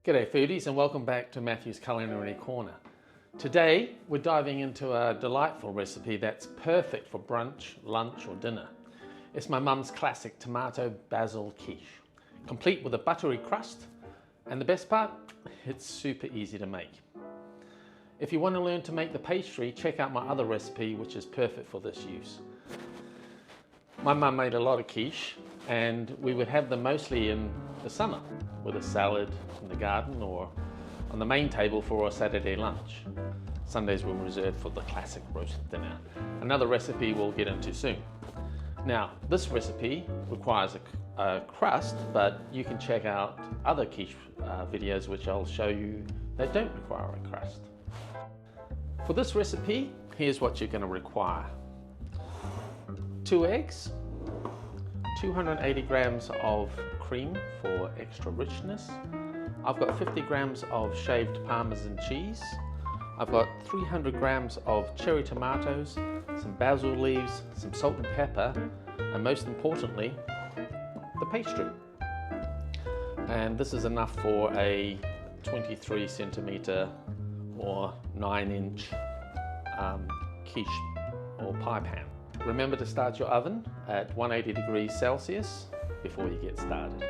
G'day foodies and welcome back to Matthew's Culinary Corner. Today we're diving into a delightful recipe that's perfect for brunch, lunch or dinner. It's my mum's classic tomato basil quiche, complete with a buttery crust, and the best part, it's super easy to make. If you want to learn to make the pastry, check out my other recipe which is perfect for this use. My mum made a lot of quiche and we would have them mostly in the summer with a salad in the garden or on the main table for a Saturday lunch. Sundays were reserved for the classic roast dinner, another recipe we'll get into soon. Now, this recipe requires a crust, but you can check out other quiche videos which I'll show you that don't require a crust. For this recipe, here's what you're going to require. 2 eggs, 280 grams of cream for extra richness. I've got 50 grams of shaved parmesan cheese. I've got 300 grams of cherry tomatoes, some basil leaves, some salt and pepper, and most importantly, the pastry. And this is enough for a 23 centimeter or 9-inch quiche or pie pan. Remember to start your oven at 180 degrees Celsius before you get started.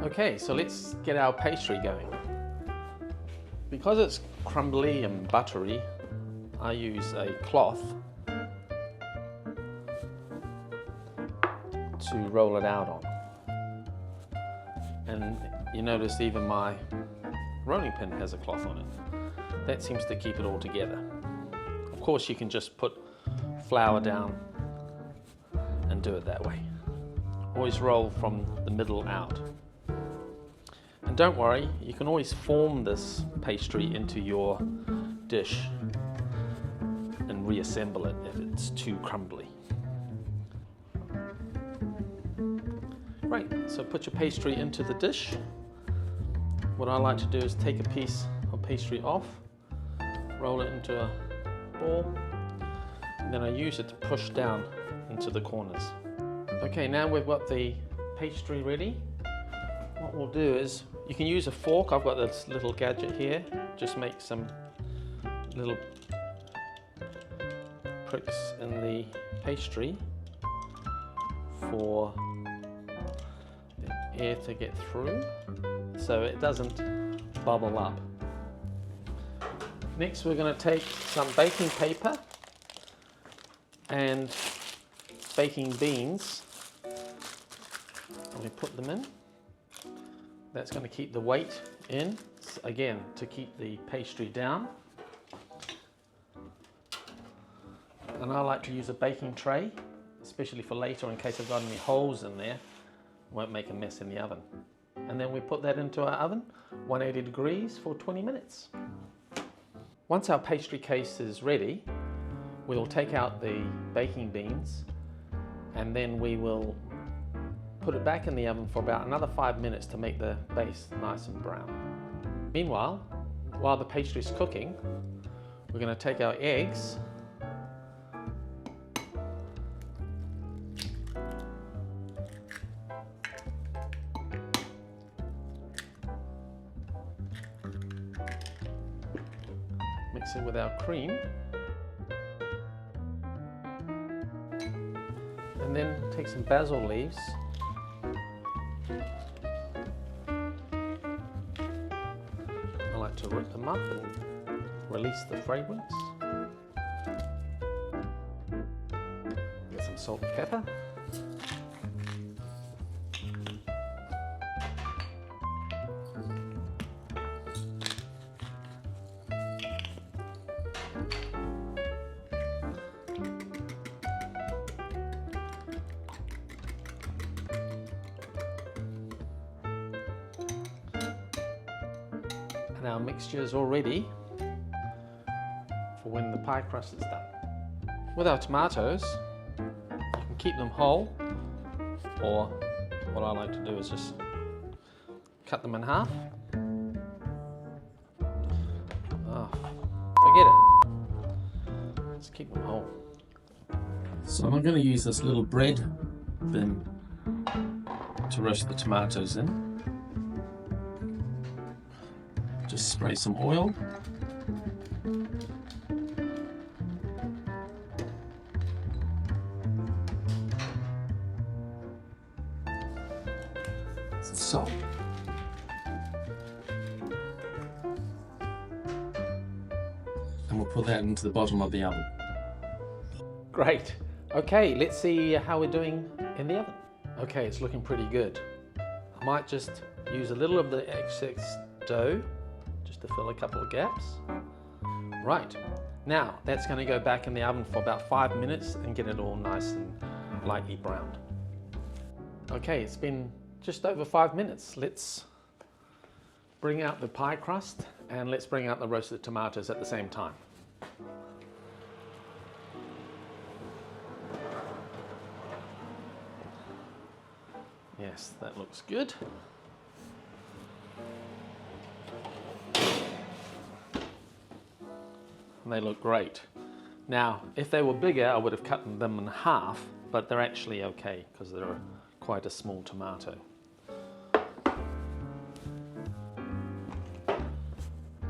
Okay, so let's get our pastry going. Because it's crumbly and buttery, I use a cloth to roll it out on. And you notice even my rolling pin has a cloth on it. That seems to keep it all together. Of course, you can just put flour down and do it that way. Always roll from the middle out. And don't worry, you can always form this pastry into your dish and reassemble it if it's too crumbly. Great, so put your pastry into the dish. What I like to do is take a piece of pastry off, roll it into a ball, and then I use it to push down into the corners. Okay, now we've got the pastry ready. What we'll do is, you can use a fork. I've got this little gadget here. Just make some little pricks in the pastry for the air to get through so it doesn't bubble up. Next we're going to take some baking paper and baking beans, and we put them in. That's going to keep the weight in, again, to keep the pastry down. And I like to use a baking tray, especially for later in case I've got any holes in there. Won't make a mess in the oven. And then we put that into our oven, 180 degrees for 20 minutes. Once our pastry case is ready, we'll take out the baking beans and then we will put it back in the oven for about another 5 minutes to make the base nice and brown. Meanwhile, while the pastry is cooking, we're going to take our eggs mix it with our cream, and then take some basil leaves to rip them up and release the fragrance. Get some salt and pepper. And our mixture is all ready for when the pie crust is done. With our tomatoes, you can keep them whole, or what I like to do is just cut them in half. Oh, forget it. Just keep them whole. So I'm going to use this little bread bin to roast the tomatoes in. Just spray some oil. Some salt. And we'll put that into the bottom of the oven. Great. Okay, let's see how we're doing in the oven. Okay, it's looking pretty good. I might just use a little of the excess dough just to fill a couple of gaps. Right, now that's going to go back in the oven for about 5 minutes and get it all nice and lightly browned. Okay, it's been just over 5 minutes. Let's bring out the pie crust and let's bring out the roasted tomatoes at the same time. Yes, that looks good. And they look great. Now, if they were bigger, I would have cut them in half, but they're actually okay because they're quite a small tomato.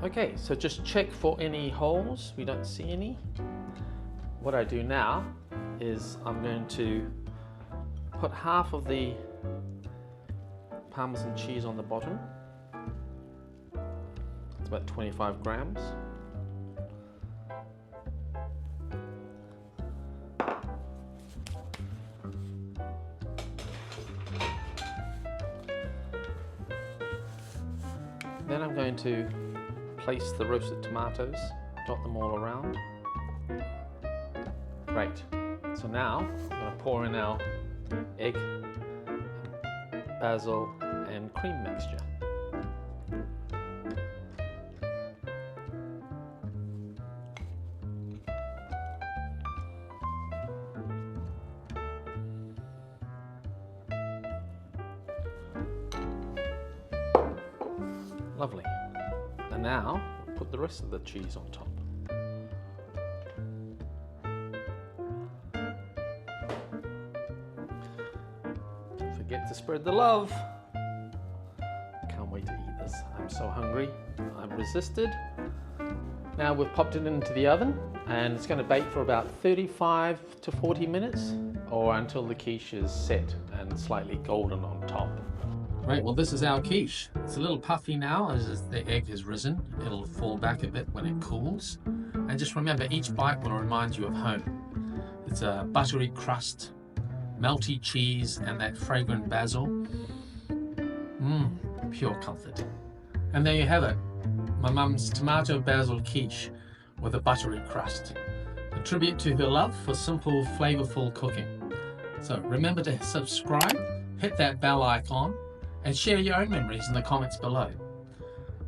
Okay, so just check for any holes. We don't see any. What I do now is I'm going to put half of the parmesan cheese on the bottom. It's about 25 grams. Then I'm going to place the roasted tomatoes, dot them all around. Great. So now I'm going to pour in our egg, basil and cream mixture. Lovely. And now put the rest of the cheese on top. Don't forget to spread the love. Can't wait to eat this. I'm so hungry. I've resisted. Now we've popped it into the oven and it's going to bake for about 35 to 40 minutes or until the quiche is set and slightly golden on top. Right, well this is our quiche. It's a little puffy now as the egg has risen. It'll fall back a bit when it cools. And just remember, each bite will remind you of home. It's a buttery crust, melty cheese and that fragrant basil. Pure comfort. And there you have it, my mum's tomato basil quiche with a buttery crust. A tribute to her love for simple, flavorful cooking. So remember to subscribe, hit that bell icon, and share your own memories in the comments below.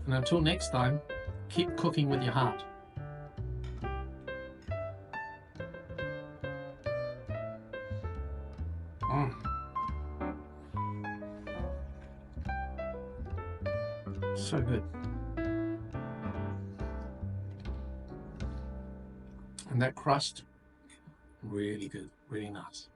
And until next time, keep cooking with your heart. So good. And that crust, really good, really nice.